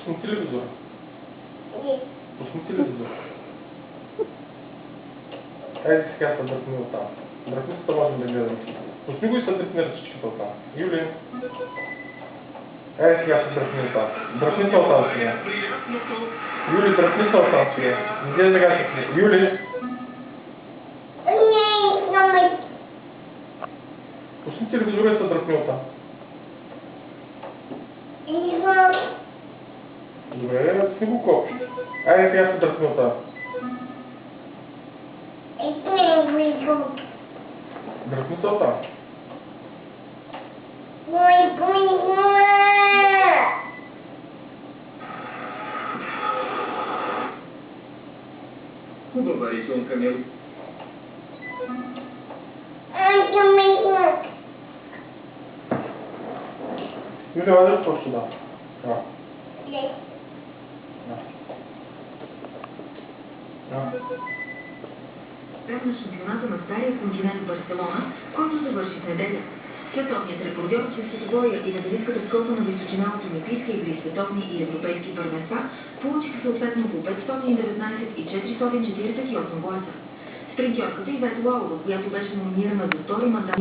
Пусни телевизора. Пусни телевизора. Хайде сега се дръпни от там. Дръпни се, можем да гледам. Пусни го и се дръпни ръчичката от там. Юли. Хайде сега се дръпни от там. Дръпни се от там сега. Юли, дръпни се от там сега. Иди да гаш. Юли. Пусни телевизора и се дръпни от там. Добре, пусни го копче. Айде сега се дръпни от там. Дръпни се от там. Хубава рисунка, Мил. Юли, айде точно да. Успех на шампионата на стария континент Барселона, който завърши в неделя. Световният рекордьор чрез двоя и медалистката в скока на височина от олимпийски игри, световни и европейски първенства получиха съответно по 519 и 448 гласа. Спринтьорката Ивет Лауров, която беше номинирана за втори мандат